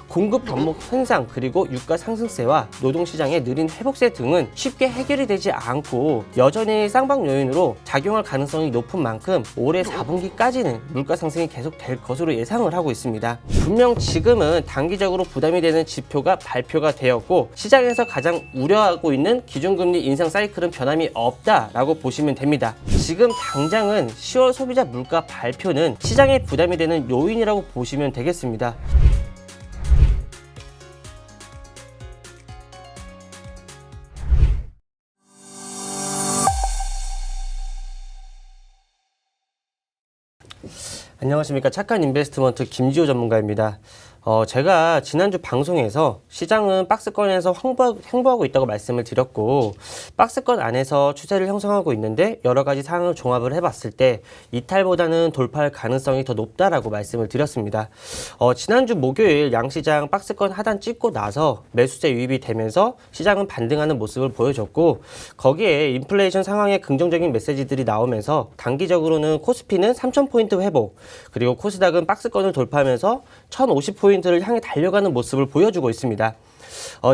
공급 변목 현상 그리고 유가 상승세와 노동시장의 느린 회복세 등은 쉽게 해결이 되지 않고 여전히 쌍방 요인으로 작용할 가능성이 높은 만큼 올해 4분기까지는 물가 상승이 계속될 것으로 예상을 하고 있습니다. 분명 지금은 단기적으로 부담이 되는 지표가 발표가 되었고 시장에서 가장 우려하고 있는 기준금리 인상 사이클은 변함이 없다라고 보시면 됩니다. 지금 당장은 10월 소비자 물가 발표는 시장에 부담이 되는 요인이라고 보시면 되겠습니다. 안녕하십니까. 착한 인베스트먼트 김지호 전문가입니다. 제가 지난주 방송에서 시장은 박스권에서 횡보하고 있다고 말씀을 드렸고 박스권 안에서 추세를 형성하고 있는데 여러 가지 상황을 종합을 해봤을 때 이탈보다는 돌파할 가능성이 더 높다라고 말씀을 드렸습니다. 지난주 목요일 양시장 박스권 하단 찍고 나서 매수세 유입이 되면서 시장은 반등하는 모습을 보여줬고 거기에 인플레이션 상황에 긍정적인 메시지들이 나오면서 단기적으로는 코스피는 3,000포인트 회복 그리고 코스닥은 박스권을 돌파하면서 1,050포인트 를 향해 달려가는 모습을 보여주고 있습니다.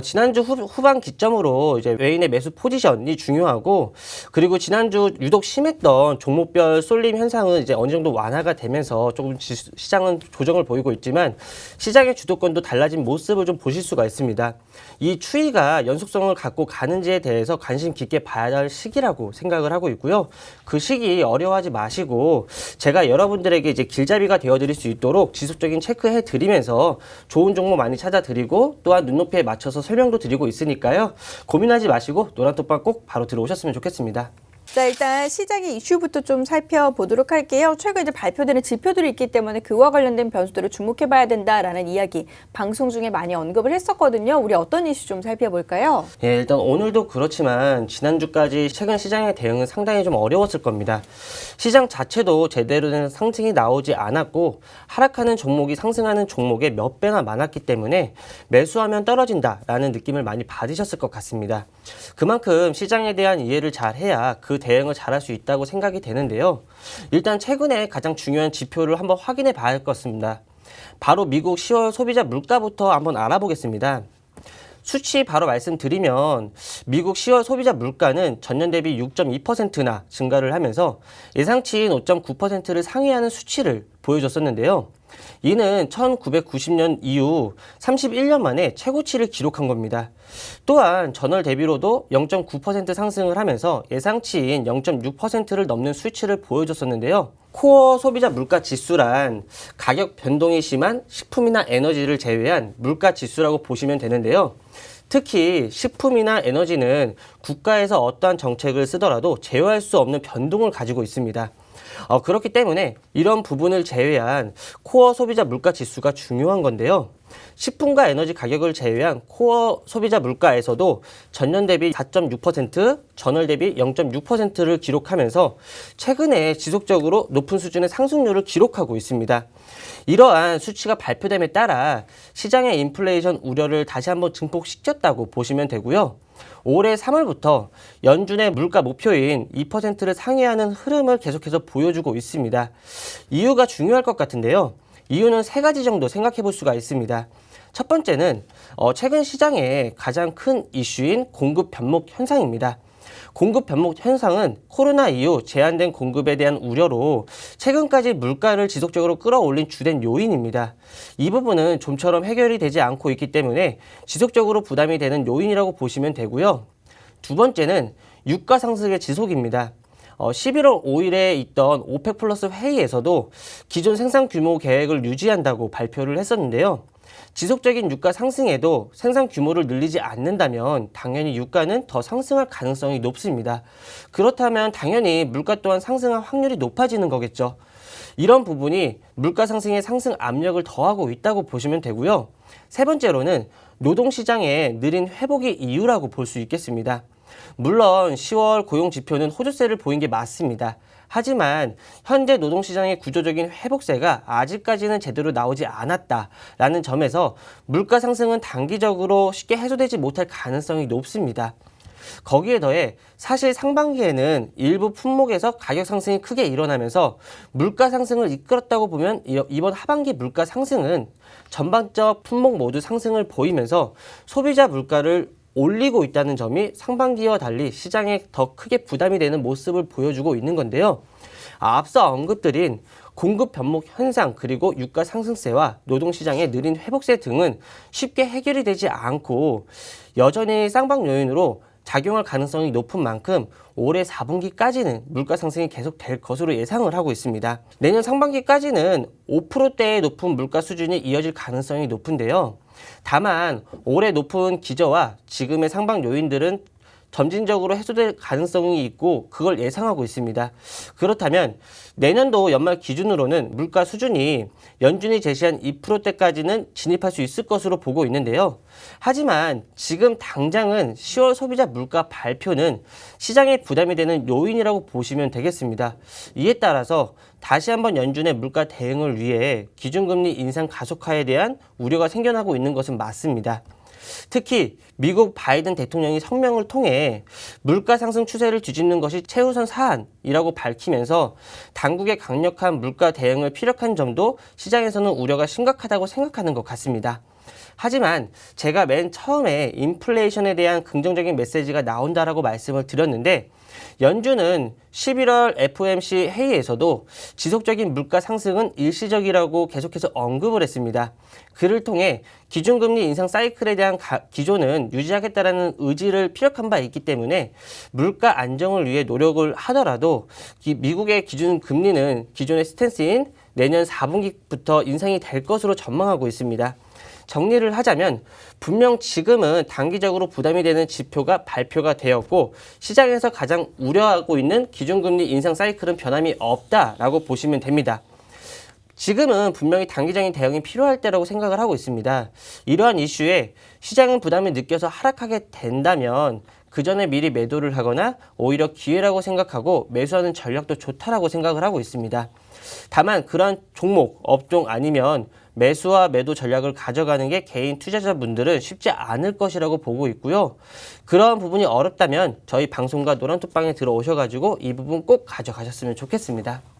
지난주 후반 기점으로 이제 외인의 매수 포지션이 중요하고 그리고 지난주 유독 심했던 종목별 쏠림 현상은 이제 어느 정도 완화가 되면서 조금 시장은 조정을 보이고 있지만 시장의 주도권도 달라진 모습을 좀 보실 수가 있습니다. 이 추이가 연속성을 갖고 가는지에 대해서 관심 깊게 봐야 할 시기라고 생각을 하고 있고요. 그 시기 어려워하지 마시고 제가 여러분들에게 이제 길잡이가 되어드릴 수 있도록 지속적인 체크해 드리면서 좋은 종목 많이 찾아드리고 또한 눈높이에 맞춰서 설명도 드리고 있으니까요. 고민하지 마시고 노란톡방 꼭 바로 들어오셨으면 좋겠습니다. 자, 일단 시장의 이슈부터 좀 살펴보도록 할게요. 최근 이제 발표되는 지표들이 있기 때문에 그와 관련된 변수들을 주목해봐야 된다라는 이야기 방송 중에 많이 언급을 했었거든요. 우리 어떤 이슈 좀 살펴볼까요? 예, 일단 오늘도 그렇지만 지난주까지 최근 시장의 대응은 상당히 좀 어려웠을 겁니다. 시장 자체도 제대로 된 상승이 나오지 않았고 하락하는 종목이 상승하는 종목의 몇 배나 많았기 때문에 매수하면 떨어진다라는 느낌을 많이 받으셨을 것 같습니다. 그만큼 시장에 대한 이해를 잘 해야 그 대응을 잘할 수 있다고 생각이 되는데요. 일단 최근에 가장 중요한 지표를 한번 확인해 봐야 할 것 같습니다. 바로 미국 10월 소비자 물가부터 한번 알아보겠습니다. 수치 바로 말씀드리면 미국 10월 소비자 물가는 전년 대비 6.2%나 증가를 하면서 예상치인 5.9%를 상회하는 수치를 보여줬었는데요. 이는 1990년 이후 31년 만에 최고치를 기록한 겁니다. 또한 전월 대비로도 0.9% 상승을 하면서 예상치인 0.6%를 넘는 수치를 보여줬었는데요. 코어 소비자 물가 지수란 가격 변동이 심한 식품이나 에너지를 제외한 물가 지수라고 보시면 되는데요. 특히 식품이나 에너지는 국가에서 어떠한 정책을 쓰더라도 제어할 수 없는 변동을 가지고 있습니다. 그렇기 때문에 이런 부분을 제외한 코어 소비자 물가 지수가 중요한 건데요. 식품과 에너지 가격을 제외한 코어 소비자 물가에서도 전년 대비 4.6%, 전월 대비 0.6%를 기록하면서 최근에 지속적으로 높은 수준의 상승률을 기록하고 있습니다. 이러한 수치가 발표됨에 따라 시장의 인플레이션 우려를 다시 한번 증폭시켰다고 보시면 되고요. 올해 3월부터 연준의 물가 목표인 2%를 상회하는 흐름을 계속해서 보여주고 있습니다. 이유가 중요할 것 같은데요. 이유는 세 가지 정도 생각해 볼 수가 있습니다. 첫 번째는 최근 시장의 가장 큰 이슈인 공급 변목 현상입니다. 공급 변목 현상은 코로나 이후 제한된 공급에 대한 우려로 최근까지 물가를 지속적으로 끌어올린 주된 요인입니다. 이 부분은 좀처럼 해결이 되지 않고 있기 때문에 지속적으로 부담이 되는 요인이라고 보시면 되고요. 두 번째는 유가 상승의 지속입니다. 11월 5일에 있던 오펙 플러스 회의에서도 기존 생산 규모 계획을 유지한다고 발표를 했었는데요. 지속적인 유가 상승에도 생산 규모를 늘리지 않는다면 당연히 유가는 더 상승할 가능성이 높습니다. 그렇다면 당연히 물가 또한 상승할 확률이 높아지는 거겠죠. 이런 부분이 물가 상승의 상승 압력을 더하고 있다고 보시면 되고요. 세 번째로는 노동시장의 느린 회복이 이유라고 볼 수 있겠습니다. 물론 10월 고용 지표는 호조세를 보인 게 맞습니다. 하지만 현재 노동시장의 구조적인 회복세가 아직까지는 제대로 나오지 않았다라는 점에서 물가 상승은 단기적으로 쉽게 해소되지 못할 가능성이 높습니다. 거기에 더해 사실 상반기에는 일부 품목에서 가격 상승이 크게 일어나면서 물가 상승을 이끌었다고 보면 이번 하반기 물가 상승은 전반적 품목 모두 상승을 보이면서 소비자 물가를 올리고 있다는 점이 상반기와 달리 시장에 더 크게 부담이 되는 모습을 보여주고 있는 건데요. 앞서 언급드린 공급 변목 현상 그리고 유가 상승세와 노동시장의 느린 회복세 등은 쉽게 해결이 되지 않고 여전히 쌍방 요인으로 작용할 가능성이 높은 만큼 올해 4분기까지는 물가 상승이 계속될 것으로 예상을 하고 있습니다. 내년 상반기까지는 5%대의 높은 물가 수준이 이어질 가능성이 높은데요. 다만 올해 높은 기저와 지금의 상방 요인들은 점진적으로 해소될 가능성이 있고 그걸 예상하고 있습니다. 그렇다면 내년도 연말 기준으로는 물가 수준이 연준이 제시한 2%대까지는 진입할 수 있을 것으로 보고 있는데요. 하지만 지금 당장은 10월 소비자 물가 발표는 시장에 부담이 되는 요인이라고 보시면 되겠습니다. 이에 따라서 다시 한번 연준의 물가 대응을 위해 기준금리 인상 가속화에 대한 우려가 생겨나고 있는 것은 맞습니다. 특히 미국 바이든 대통령이 성명을 통해 물가 상승 추세를 뒤집는 것이 최우선 사안이라고 밝히면서 당국의 강력한 물가 대응을 피력한 점도 시장에서는 우려가 심각하다고 생각하는 것 같습니다. 하지만 제가 맨 처음에 인플레이션에 대한 긍정적인 메시지가 나온다라고 말씀을 드렸는데 연준은 11월 FOMC 회의에서도 지속적인 물가 상승은 일시적이라고 계속해서 언급을 했습니다. 그를 통해 기준금리 인상 사이클에 대한 기조는 유지하겠다라는 의지를 피력한 바 있기 때문에 물가 안정을 위해 노력을 하더라도 미국의 기준금리는 기존의 스탠스인 내년 4분기부터 인상이 될 것으로 전망하고 있습니다. 정리를 하자면 분명 지금은 단기적으로 부담이 되는 지표가 발표가 되었고 시장에서 가장 우려하고 있는 기준금리 인상 사이클은 변함이 없다라고 보시면 됩니다. 지금은 분명히 단기적인 대응이 필요할 때라고 생각을 하고 있습니다. 이러한 이슈에 시장은 부담을 느껴서 하락하게 된다면 그 전에 미리 매도를 하거나 오히려 기회라고 생각하고 매수하는 전략도 좋다라고 생각을 하고 있습니다. 다만 그러한 종목, 업종 아니면 매수와 매도 전략을 가져가는 게 개인 투자자분들은 쉽지 않을 것이라고 보고 있고요. 그러한 부분이 어렵다면 저희 방송과 노란톡방에 들어오셔가지고 이 부분 꼭 가져가셨으면 좋겠습니다.